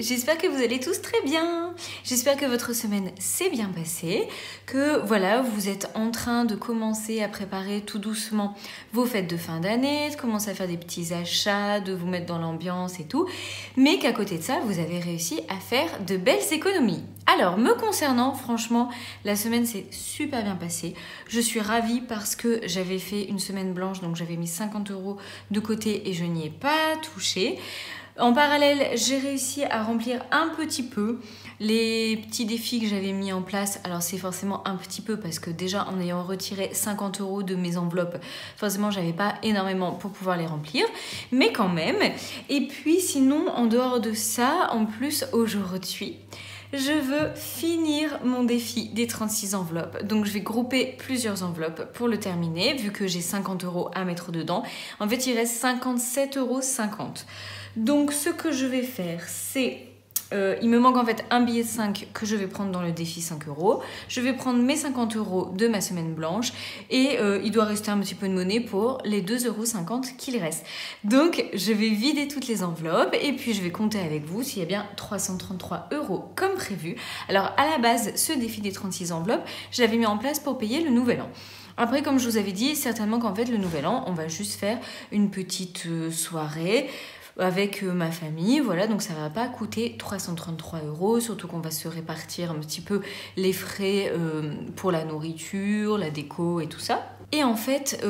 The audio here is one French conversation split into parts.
j'espère que vous allez tous très bien. J'espère que votre semaine s'est bien passée, que voilà, vous êtes en train de commencer à préparer tout doucement vos fêtes de fin d'année, de commencer à faire des petits achats, de vous mettre dans l'ambiance et tout, mais qu'à côté de ça, vous avez réussi à faire de belles économies. Alors, me concernant, franchement, la semaine s'est super bien passée. Je suis ravie parce que j'avais fait une semaine blanche, donc j'avais mis 50 € de côté et je n'y ai pas touché. En parallèle, j'ai réussi à remplir un petit peu les petits défis que j'avais mis en place. Alors c'est forcément un petit peu parce que déjà en ayant retiré 50 € de mes enveloppes, forcément j'avais pas énormément pour pouvoir les remplir, mais quand même. Et puis sinon, en dehors de ça, en plus aujourd'hui, je veux finir mon défi des 36 enveloppes. Donc je vais grouper plusieurs enveloppes pour le terminer, vu que j'ai 50 € à mettre dedans. En fait, il reste 57,50 €. Donc ce que je vais faire, c'est... il me manque en fait un billet de 5 que je vais prendre dans le défi 5 €. Je vais prendre mes 50 € de ma semaine blanche et il doit rester un petit peu de monnaie pour les 2,50 € qu'il reste. Donc je vais vider toutes les enveloppes et puis je vais compter avec vous s'il y a bien 333 € comme prévu. Alors à la base, ce défi des 36 enveloppes, je l'avais mis en place pour payer le nouvel an. Après, comme je vous avais dit, certainement qu'en fait le nouvel an, on va juste faire une petite soirée avec ma famille, voilà, donc ça va pas coûter 333 €, surtout qu'on va se répartir un petit peu les frais pour la nourriture, la déco et tout ça. Et en fait,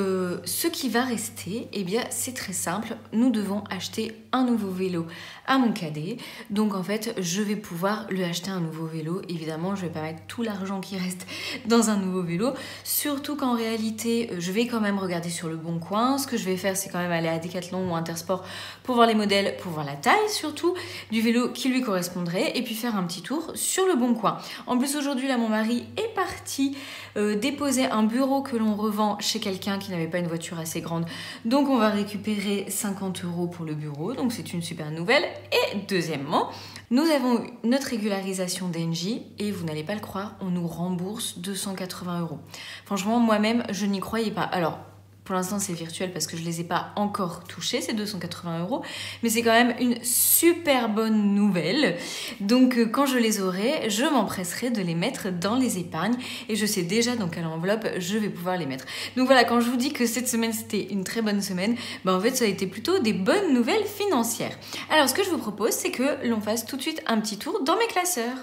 ce qui va rester, eh bien, c'est très simple. Nous devons acheter un nouveau vélo à mon cadet. Donc, en fait, je vais pouvoir lui acheter un nouveau vélo. Évidemment, je vais pas mettre tout l'argent qui reste dans un nouveau vélo. Surtout qu'en réalité, je vais quand même regarder sur le Bon Coin. Ce que je vais faire, c'est quand même aller à Decathlon ou Intersport pour voir les modèles, pour voir la taille surtout du vélo qui lui correspondrait. Et puis faire un petit tour sur le Bon Coin. En plus, aujourd'hui, là, mon mari est parti déposer un bureau que l'on revend chez quelqu'un qui n'avait pas une voiture assez grande. Donc on va récupérer 50 € pour le bureau, donc c'est une super nouvelle. Et deuxièmement, nous avons eu notre régularisation d'Engie et vous n'allez pas le croire, on nous rembourse 280 €. Franchement, moi-même, je n'y croyais pas. Alors, pour l'instant, c'est virtuel parce que je ne les ai pas encore touchés, ces 280 €. Mais c'est quand même une super bonne nouvelle. Donc, quand je les aurai, je m'empresserai de les mettre dans les épargnes. Et je sais déjà dans quelle enveloppe je vais pouvoir les mettre. Donc voilà, quand je vous dis que cette semaine, c'était une très bonne semaine, en fait, ça a été plutôt des bonnes nouvelles financières. Alors, ce que je vous propose, c'est que l'on fasse tout de suite un petit tour dans mes classeurs.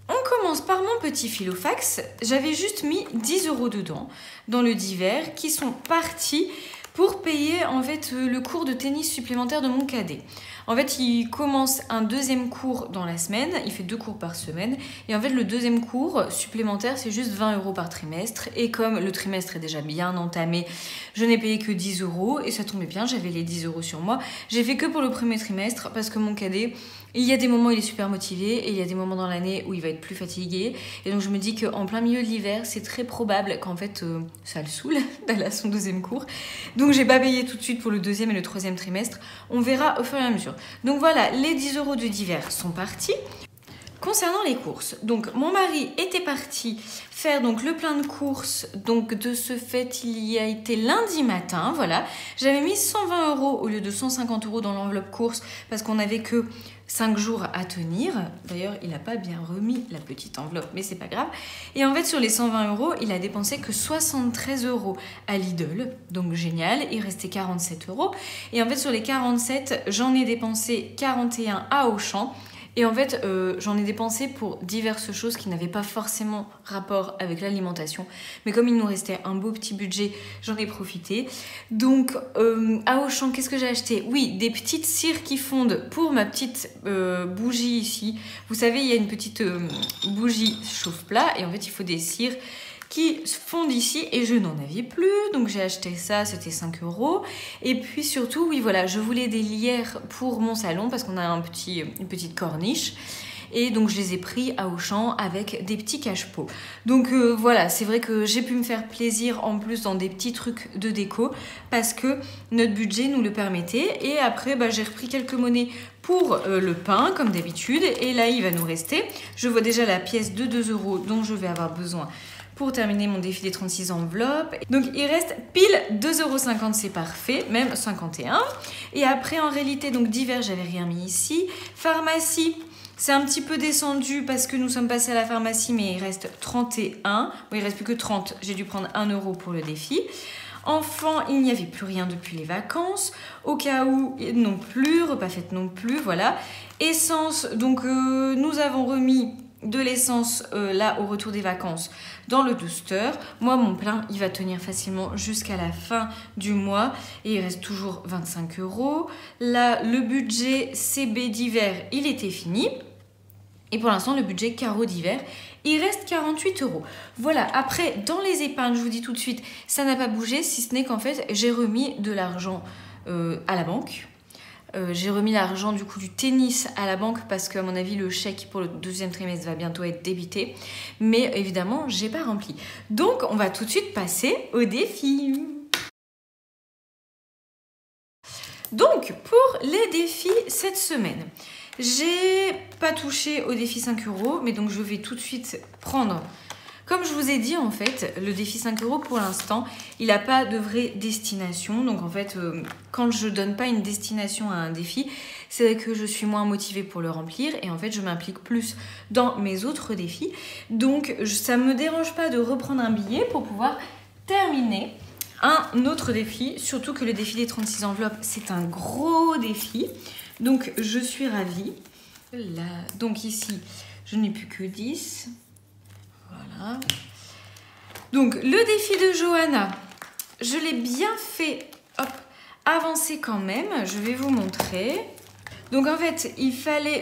On commence par mon petit filofax. J'avais juste mis 10 € dedans, dans le divers, qui sont partis pour payer en fait le cours de tennis supplémentaire de mon cadet. En fait, il commence un deuxième cours dans la semaine, il fait 2 cours par semaine, et en fait le deuxième cours supplémentaire, c'est juste 20 € par trimestre, et comme le trimestre est déjà bien entamé, je n'ai payé que 10 €, et ça tombait bien, j'avais les 10 € sur moi. J'ai fait que pour le premier trimestre, parce que mon cadet, il y a des moments où il est super motivé, et il y a des moments dans l'année où il va être plus fatigué, et donc je me dis qu'en plein milieu de l'hiver, c'est très probable qu'en fait ça le saoule d'aller à son deuxième cours. Donc j'ai pas payé tout de suite pour le deuxième et le troisième trimestre, on verra au fur et à mesure. Donc voilà, les 10 € de divers sont partis. Concernant les courses, donc mon mari était parti faire donc le plein de courses, donc de ce fait il y a été lundi matin, voilà. J'avais mis 120 € au lieu de 150 € dans l'enveloppe course parce qu'on n'avait que 5 jours à tenir. D'ailleurs, il n'a pas bien remis la petite enveloppe, mais c'est pas grave. Et en fait, sur les 120 €, il a dépensé que 73 € à Lidl, donc génial, il restait 47 €. Et en fait, sur les 47, j'en ai dépensé 41 à Auchan. Et en fait, j'en ai dépensé pour diverses choses qui n'avaient pas forcément rapport avec l'alimentation. Mais comme il nous restait un beau petit budget, j'en ai profité. Donc, à Auchan, qu'est-ce que j'ai acheté? Oui, des petites cires qui fondent pour ma petite bougie ici. Vous savez, il y a une petite bougie chauffe-plat et en fait, il faut des cires qui fondent ici et je n'en avais plus, donc j'ai acheté ça, c'était 5 €. Et puis surtout, oui voilà, je voulais des lierres pour mon salon parce qu'on a une petite corniche. Et donc je les ai pris à Auchan avec des petits cache-pots. Donc voilà, c'est vrai que j'ai pu me faire plaisir en plus dans des petits trucs de déco parce que notre budget nous le permettait. Et après, j'ai repris quelques monnaies pour le pain comme d'habitude. Et là, il va nous rester, je vois déjà la pièce de 2 € dont je vais avoir besoin pour terminer mon défi des 36 enveloppes. Donc il reste pile 2,50 €, c'est parfait, même 51. Et après en réalité, donc d'hiver, j'avais rien mis ici. Pharmacie, c'est un petit peu descendu parce que nous sommes passés à la pharmacie, mais il reste 31. Bon, il reste plus que 30, j'ai dû prendre 1 € pour le défi. Enfant, il n'y avait plus rien depuis les vacances. Au cas où, non plus. Repas fête non plus, voilà. Essence, donc nous avons remis de l'essence là au retour des vacances dans le booster. Moi, mon plein, il va tenir facilement jusqu'à la fin du mois et il reste toujours 25 €. Là, le budget CB d'hiver, il était fini. Et pour l'instant, le budget carreau d'hiver, il reste 48 €. Voilà, après, dans les épargnes, je vous dis tout de suite, ça n'a pas bougé, si ce n'est qu'en fait, j'ai remis de l'argent à la banque. J'ai remis l'argent du coup du tennis à la banque parce qu'à mon avis, le chèque pour le deuxième trimestre va bientôt être débité. Mais évidemment, j'ai pas rempli. Donc, on va tout de suite passer au défi. Donc, pour les défis cette semaine, j'ai pas touché au défi 5 €, mais donc je vais tout de suite prendre. Comme je vous ai dit, en fait, le défi 5 € pour l'instant, il n'a pas de vraie destination. Donc en fait, quand je donne pas une destination à un défi, c'est que je suis moins motivée pour le remplir. Et en fait, je m'implique plus dans mes autres défis. Donc ça ne me dérange pas de reprendre un billet pour pouvoir terminer un autre défi. Surtout que le défi des 36 enveloppes, c'est un gros défi. Donc je suis ravie. Là, donc ici, je n'ai plus que 10. Voilà. Donc le défi de Johanna, je l'ai bien fait avancer quand même. Je vais vous montrer. Donc en fait,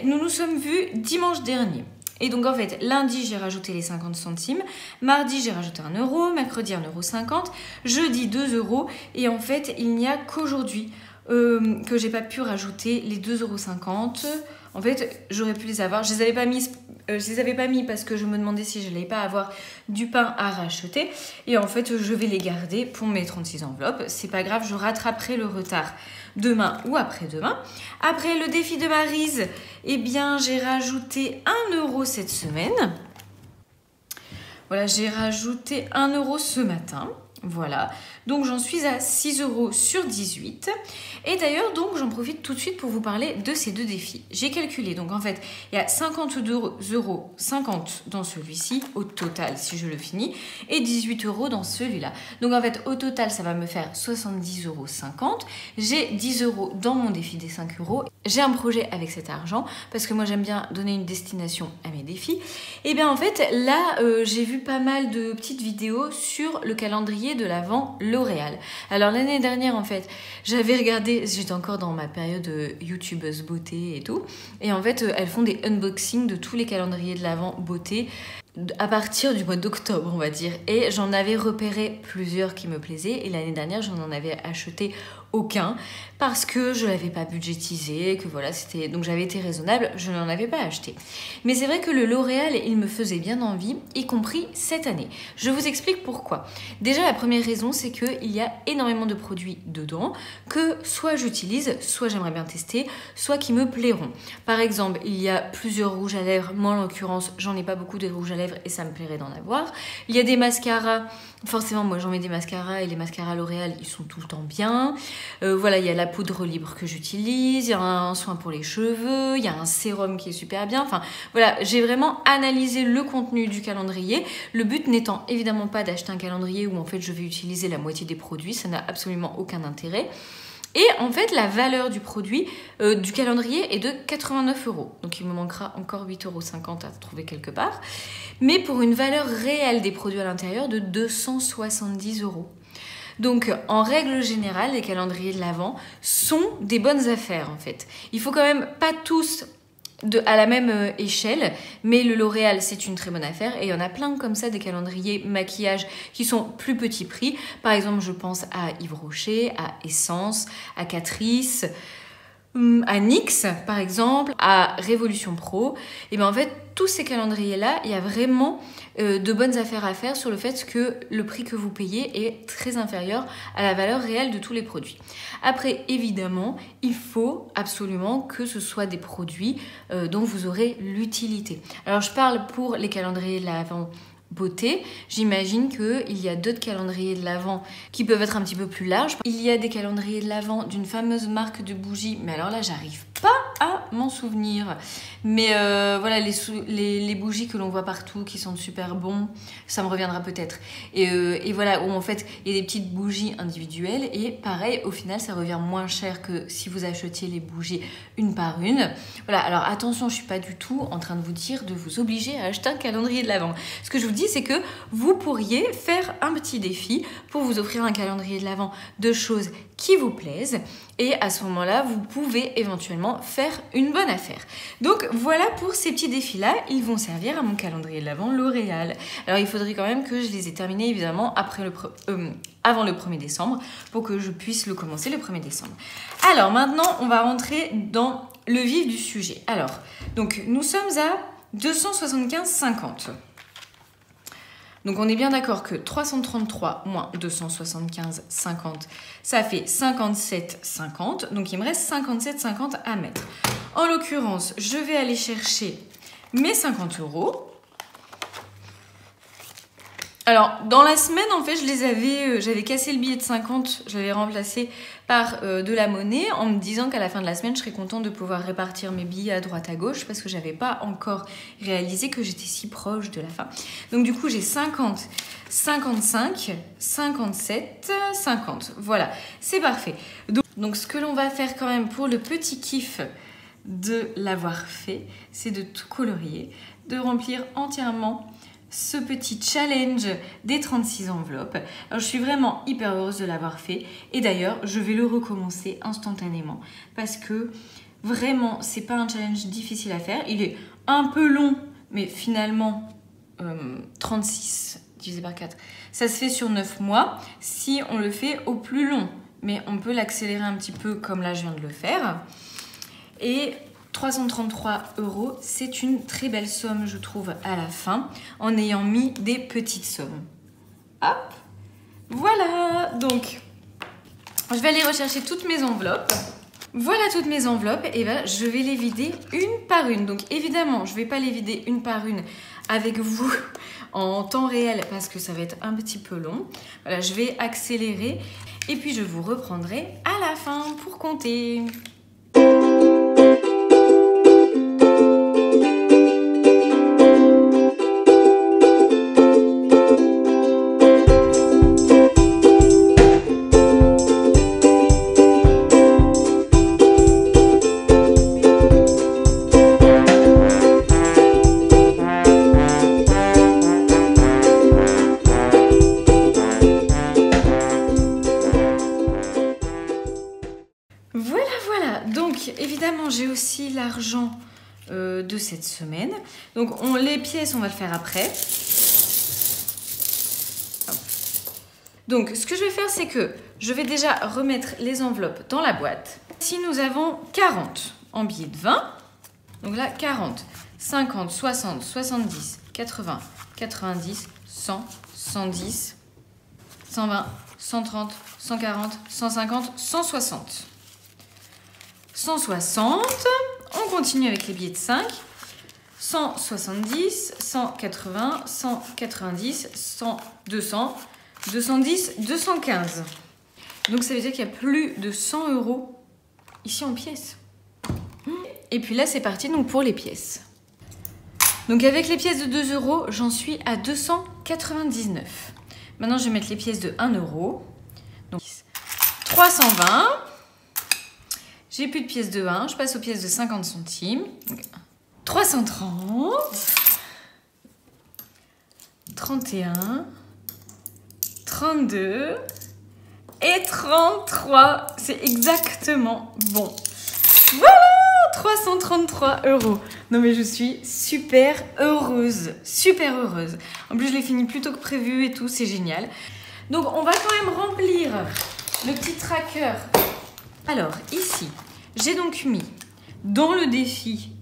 nous nous sommes vus dimanche dernier. Et donc en fait, lundi, j'ai rajouté les 50 centimes. Mardi, j'ai rajouté 1 €. Mercredi, 1,50 €. Jeudi, 2 €. Et en fait, il n'y a qu'aujourd'hui que j'ai pas pu rajouter les 2,50 €. En fait, j'aurais pu les avoir. Je les avais pas mis parce que je me demandais si je n'allais pas avoir du pain à racheter. Et en fait, je vais les garder pour mes 36 enveloppes. C'est pas grave, je rattraperai le retard demain ou après-demain. Après le défi de Maryse, eh bien, j'ai rajouté 1 € cette semaine. Voilà, j'ai rajouté 1 € ce matin. Voilà, donc j'en suis à 6 € sur 18. Et d'ailleurs, donc j'en profite tout de suite pour vous parler de ces deux défis. J'ai calculé, donc en fait, il y a 52,50 € dans celui-ci, au total, si je le finis, et 18 € dans celui-là. Donc en fait, au total, ça va me faire 70,50 €. J'ai 10 € dans mon défi des 5 €. J'ai un projet avec cet argent, parce que moi j'aime bien donner une destination à mes défis. Et bien en fait, là, j'ai vu pas mal de petites vidéos sur le calendrier de l'Avent L'Oréal. Alors l'année dernière en fait, j'avais regardé, j'étais encore dans ma période youtubeuse beauté et tout, et en fait elles font des unboxings de tous les calendriers de l'Avent beauté à partir du mois d'octobre on va dire, et j'en avais repéré plusieurs qui me plaisaient, et l'année dernière je n'en avais acheté aucun parce que je l'avais pas budgétisé, que voilà, c'était, donc j'avais été raisonnable, je n'en avais pas acheté. Mais c'est vrai que le L'Oréal, il me faisait bien envie, y compris cette année. Je vous explique pourquoi. Déjà, la première raison, c'est qu'il y a énormément de produits dedans que soit j'utilise, soit j'aimerais bien tester, soit qui me plairont. Par exemple, il y a plusieurs rouges à lèvres. Moi, en l'occurrence, j'en ai pas beaucoup de rouges à lèvres et ça me plairait d'en avoir. Il y a des mascaras. Forcément, moi, j'en mets des mascaras et les mascaras L'Oréal, ils sont tout le temps bien. Voilà, il y a la poudre libre que j'utilise, il y a un soin pour les cheveux, il y a un sérum qui est super bien. Enfin, voilà, j'ai vraiment analysé le contenu du calendrier. Le but n'étant évidemment pas d'acheter un calendrier où en fait je vais utiliser la moitié des produits, ça n'a absolument aucun intérêt. Et en fait, la valeur du produit, du calendrier est de 89 €. Donc il me manquera encore 8,50 € à trouver quelque part. Mais pour une valeur réelle des produits à l'intérieur de 270 €. Donc, en règle générale, les calendriers de l'Avent sont des bonnes affaires, en fait. Il faut quand même pas tous à la même échelle, mais le L'Oréal, c'est une très bonne affaire. Et il y en a plein comme ça, des calendriers maquillage qui sont plus petits prix. Par exemple, je pense à Yves Rocher, à Essence, à Catrice, à NYX par exemple, à Révolution Pro. Et bien en fait, tous ces calendriers-là, il y a vraiment de bonnes affaires à faire sur le fait que le prix que vous payez est très inférieur à la valeur réelle de tous les produits. Après, évidemment, il faut absolument que ce soit des produits dont vous aurez l'utilité. Alors, je parle pour les calendriers de l'Avent beauté. J'imagine qu'il y a d'autres calendriers de l'Avent qui peuvent être un petit peu plus larges. Il y a des calendriers de l'Avent d'une fameuse marque de bougies, mais alors là j'arrive pas à m'en souvenir. Mais voilà, les bougies que l'on voit partout qui sont super bons, ça me reviendra peut-être. Et voilà, où en fait il y a des petites bougies individuelles et pareil, au final ça revient moins cher que si vous achetiez les bougies une par une. Voilà, alors attention, je suis pas du tout en train de vous dire de vous obliger à acheter un calendrier de l'Avent. Ce que je vous dis, c'est que vous pourriez faire un petit défi pour vous offrir un calendrier de l'Avent de choses qui vous plaisent. Et à ce moment-là, vous pouvez éventuellement faire une bonne affaire. Donc voilà pour ces petits défis-là. Ils vont servir à mon calendrier de l'Avent L'Oréal. Alors il faudrait quand même que je les ai terminés évidemment avant le 1er décembre pour que je puisse le commencer le 1er décembre. Alors maintenant, on va rentrer dans le vif du sujet. Alors, donc nous sommes à 275,50. Donc on est bien d'accord que 333 moins 275,50, ça fait 57,50. Donc il me reste 57,50 à mettre. En l'occurrence, je vais aller chercher mes 50 €. Alors, dans la semaine, en fait, j'avais cassé le billet de 50, je l'avais remplacé par de la monnaie en me disant qu'à la fin de la semaine, je serais contente de pouvoir répartir mes billets à droite à gauche parce que j'avais pas encore réalisé que j'étais si proche de la fin. Donc du coup, j'ai 50, 55, 57, 50. Voilà, c'est parfait. Donc ce que l'on va faire quand même pour le petit kiff de l'avoir fait, c'est de tout colorier, de remplir entièrement ce petit challenge des 36 enveloppes. Alors je suis vraiment hyper heureuse de l'avoir fait et d'ailleurs je vais le recommencer instantanément parce que vraiment c'est pas un challenge difficile à faire. Il est un peu long mais finalement 36 divisé par 4 ça se fait sur 9 mois si on le fait au plus long, mais on peut l'accélérer un petit peu comme là je viens de le faire. Et 333 €, c'est une très belle somme, je trouve, à la fin, en ayant mis des petites sommes. Hop, voilà. Donc, je vais aller rechercher toutes mes enveloppes. Voilà toutes mes enveloppes, et ben, je vais les vider une par une. Donc, évidemment, je ne vais pas les vider une par une avec vous en temps réel parce que ça va être un petit peu long. Voilà, je vais accélérer et puis je vous reprendrai à la fin pour compter. Évidemment, j'ai aussi l'argent de cette semaine. Donc, les pièces, on va le faire après. Hop. Donc, ce que je vais faire, c'est que je vais déjà remettre les enveloppes dans la boîte. Ici, nous avons 40 en billets de 20. Donc là, 40, 50, 60, 70, 80, 90, 100, 110, 120, 130, 140, 150, 160. 160, on continue avec les billets de 5, 170, 180, 190, 100, 200, 210, 215. Donc ça veut dire qu'il y a plus de 100 € ici en pièces. Et puis là c'est parti donc pour les pièces. Donc avec les pièces de 2 €, j'en suis à 299. Maintenant je vais mettre les pièces de 1 €. Donc 320. J'ai plus de pièces de 1, je passe aux pièces de 50 centimes. 330, 31, 32 et 33. C'est exactement bon. Voilà, 333 €. Non mais je suis super heureuse, super heureuse. En plus je l'ai fini plus tôt que prévu et tout, c'est génial. Donc on va quand même remplir le petit tracker. Alors ici, j'ai donc mis dans le défi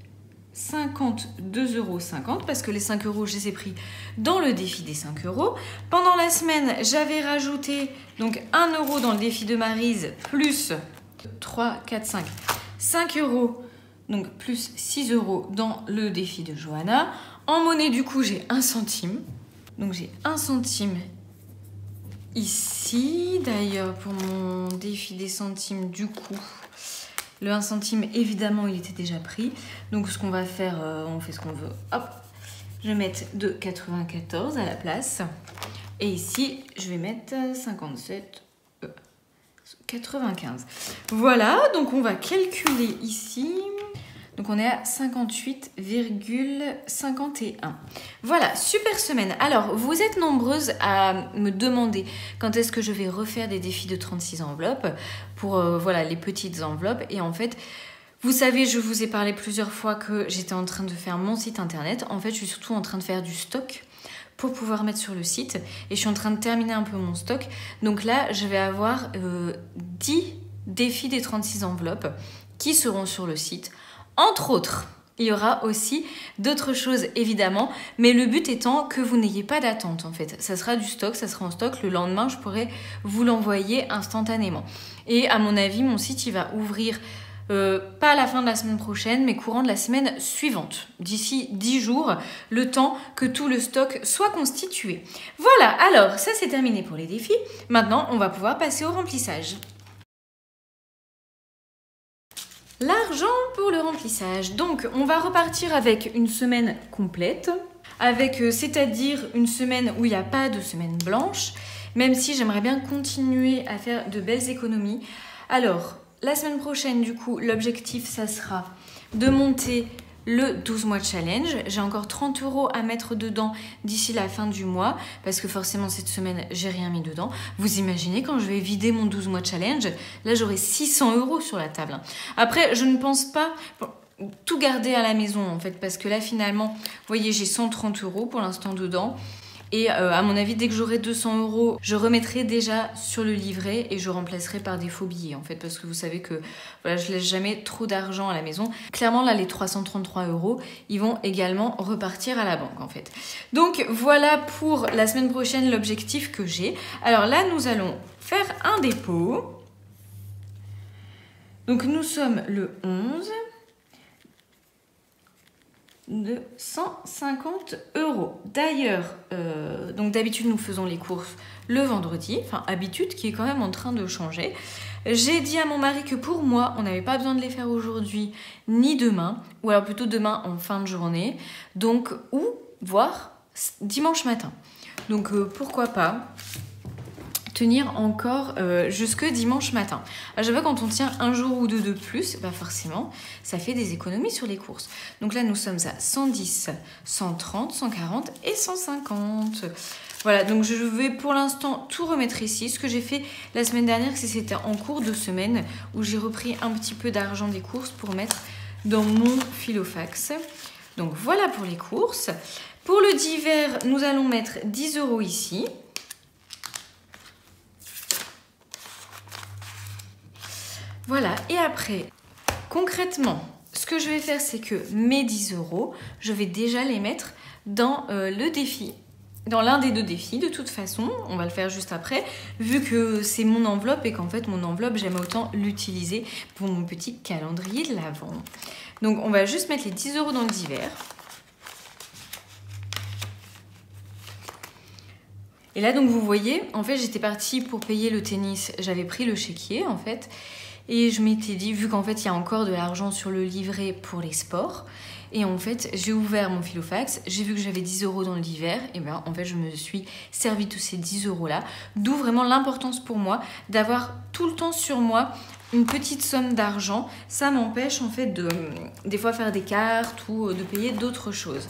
52,50 € parce que les 5 € je les ai pris dans le défi des 5 €. Pendant la semaine, j'avais rajouté donc 1 € dans le défi de Maryse plus 3, 4, 5 €, donc plus 6 € dans le défi de Johanna. En monnaie, du coup, j'ai 1 centime. Donc j'ai 1 centime ici. D'ailleurs, pour mon défi des centimes, du coup, le 1 centime, évidemment, il était déjà pris. Donc ce qu'on va faire, on fait ce qu'on veut. Hop, je vais mettre 2,94 à la place. Et ici, je vais mettre 95. Voilà, donc on va calculer ici. Donc on est à 58,51. Voilà, super semaine. Alors, vous êtes nombreuses à me demander quand est-ce que je vais refaire des défis de 36 enveloppes pour voilà, les petites enveloppes. Et en fait, vous savez, je vous ai parlé plusieurs fois que j'étais en train de faire mon site internet. En fait, je suis surtout en train de faire du stock pour pouvoir mettre sur le site. Et je suis en train de terminer un peu mon stock. Donc là, je vais avoir 10 défis des 36 enveloppes qui seront sur le site. Entre autres, il y aura aussi d'autres choses évidemment, mais le but étant que vous n'ayez pas d'attente en fait. Ça sera du stock, ça sera en stock. Le lendemain, je pourrai vous l'envoyer instantanément. Et à mon avis, mon site, il va ouvrir pas à la fin de la semaine prochaine, mais courant de la semaine suivante. D'ici 10 jours, le temps que tout le stock soit constitué. Voilà, alors ça c'est terminé pour les défis. Maintenant, on va pouvoir passer au remplissage. L'argent pour le remplissage. Donc, on va repartir avec une semaine complète, avec c'est-à-dire une semaine où il n'y a pas de semaine blanche, même si j'aimerais bien continuer à faire de belles économies. Alors, la semaine prochaine, du coup, l'objectif, ça sera de monter le 12 mois challenge. J'ai encore 30 € à mettre dedans d'ici la fin du mois parce que forcément cette semaine j'ai rien mis dedans. Vous imaginez quand je vais vider mon 12 mois challenge, là j'aurai 600 € sur la table. Après je ne pense pas tout garder à la maison en fait parce que là finalement vous voyez j'ai 130 € pour l'instant dedans. Et à mon avis, dès que j'aurai 200 €, je remettrai déjà sur le livret et je remplacerai par des faux billets en fait. Parce que vous savez que voilà, je laisse jamais trop d'argent à la maison. Clairement, là, les 333 €, ils vont également repartir à la banque en fait. Donc voilà pour la semaine prochaine l'objectif que j'ai. Alors là, nous allons faire un dépôt. Donc nous sommes le 11. De 150 €. D'ailleurs, donc d'habitude nous faisons les courses le vendredi, enfin habitude qui est quand même en train de changer. J'ai dit à mon mari que pour moi, on n'avait pas besoin de les faire aujourd'hui ni demain, ou alors plutôt demain en fin de journée, donc ou voire dimanche matin. Donc pourquoi pas tenir encore jusque dimanche matin. À chaque fois quand on tient un jour ou deux de plus, bah forcément, ça fait des économies sur les courses. Donc là, nous sommes à 110, 130, 140 et 150. Voilà, donc je vais pour l'instant tout remettre ici. Ce que j'ai fait la semaine dernière, c'était en cours de semaine où j'ai repris un petit peu d'argent des courses pour mettre dans mon filofax. Donc voilà pour les courses. Pour le divers, nous allons mettre 10 € ici. Voilà, et après, concrètement, ce que je vais faire, c'est que mes 10 €, je vais déjà les mettre dans le défi, dans l'un des deux défis. De toute façon, on va le faire juste après, vu que c'est mon enveloppe et qu'en fait, mon enveloppe, j'aime autant l'utiliser pour mon petit calendrier de l'Avent. Donc, on va juste mettre les 10 € dans le divers. Et là, donc, vous voyez, en fait, j'étais partie pour payer le tennis. J'avais pris le chéquier, en fait. Et je m'étais dit, vu qu'en fait, il y a encore de l'argent sur le livret pour les sports. Et en fait, j'ai ouvert mon filofax. J'ai vu que j'avais 10 € dans le divers. Et bien, en fait, je me suis servi tous ces 10 € là. D'où vraiment l'importance pour moi d'avoir tout le temps sur moi une petite somme d'argent. Ça m'empêche, en fait, de des fois faire des cartes ou de payer d'autres choses.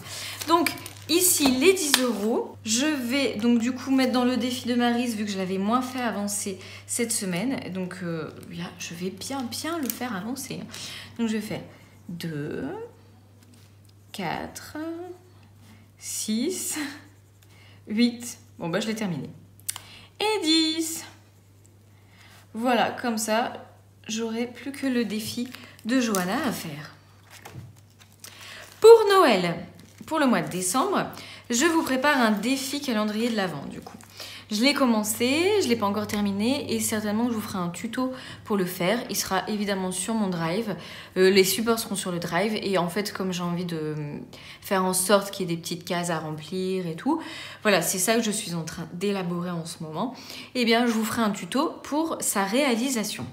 Donc, ici, les 10 €, je vais donc du coup mettre dans le défi de Maryse vu que je l'avais moins fait avancer cette semaine. Donc, je vais bien le faire avancer. Donc, je fais 2, 4, 6, 8. Bon, bah, je l'ai terminé. Et 10. Voilà, comme ça, j'aurai plus que le défi de Johanna à faire. Pour Noël, pour le mois de décembre, je vous prépare un défi calendrier de l'Avent du coup. Je l'ai commencé, je l'ai pas encore terminé et certainement que je vous ferai un tuto pour le faire. Il sera évidemment sur mon drive, les supports seront sur le drive et en fait comme j'ai envie de faire en sorte qu'il y ait des petites cases à remplir et tout, voilà, c'est ça que je suis en train d'élaborer en ce moment. Et bien je vous ferai un tuto pour sa réalisation.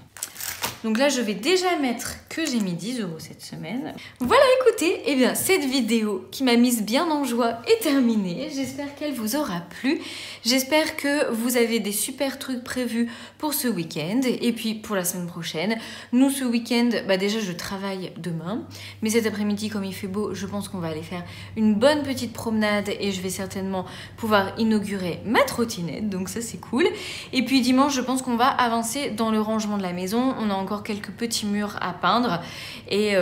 Donc là, je vais déjà mettre que j'ai mis 10 € cette semaine. Voilà, écoutez, eh bien, cette vidéo qui m'a mise bien en joie est terminée. J'espère qu'elle vous aura plu. J'espère que vous avez des super trucs prévus pour ce week-end et puis pour la semaine prochaine. Nous, ce week-end, déjà, je travaille demain. Mais cet après-midi, comme il fait beau, je pense qu'on va aller faire une bonne petite promenade et je vais certainement pouvoir inaugurer ma trottinette. Donc ça, c'est cool. Et puis dimanche, je pense qu'on va avancer dans le rangement de la maison. On a encore quelques petits murs à peindre et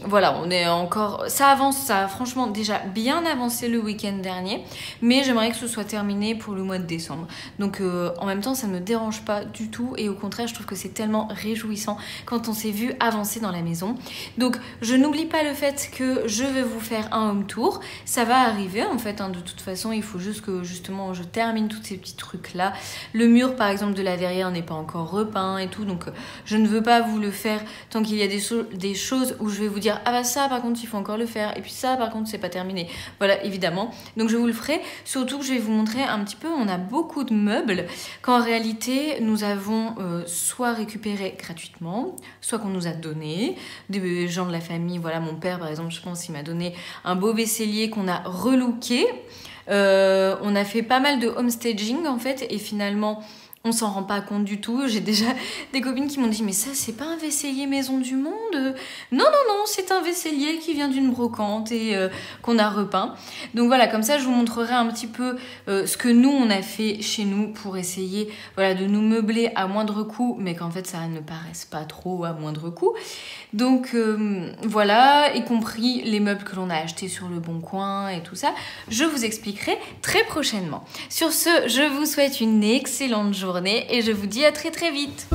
voilà, on est encore, ça avance, ça a franchement déjà bien avancé le week-end dernier, mais j'aimerais que ce soit terminé pour le mois de décembre. Donc en même temps, ça ne me dérange pas du tout et au contraire, je trouve que c'est tellement réjouissant quand on s'est vu avancer dans la maison. Donc je n'oublie pas le fait que je vais vous faire un home tour, ça va arriver en fait, de toute façon, il faut juste que justement je termine tous ces petits trucs là. Le mur par exemple de la verrière n'est pas encore repeint et tout, donc je ne veux pas vous le faire tant qu'il y a des choses où je vais vous dire ah bah ça par contre il faut encore le faire et puis ça par contre c'est pas terminé, voilà, évidemment, donc je vous le ferai, surtout que je vais vous montrer un petit peu, on a beaucoup de meubles qu'en réalité nous avons soit récupéré gratuitement, soit qu'on nous a donné, des gens de la famille, voilà, mon père par exemple, je pense il m'a donné un beau vaisselier qu'on a relooké, on a fait pas mal de homestaging en fait et finalement on s'en rend pas compte du tout. J'ai déjà des copines qui m'ont dit mais ça c'est pas un vaisselier maison du monde? Non, c'est un vaisselier qui vient d'une brocante et qu'on a repeint. Donc voilà, comme ça je vous montrerai un petit peu ce que nous on a fait chez nous pour essayer, voilà, de nous meubler à moindre coût, mais qu'en fait ça ne paraisse pas trop à moindre coût. Donc voilà, y compris les meubles que l'on a achetés sur le Bon Coin et tout ça, je vous expliquerai très prochainement. Sur ce, je vous souhaite une excellente journée et je vous dis à très très vite.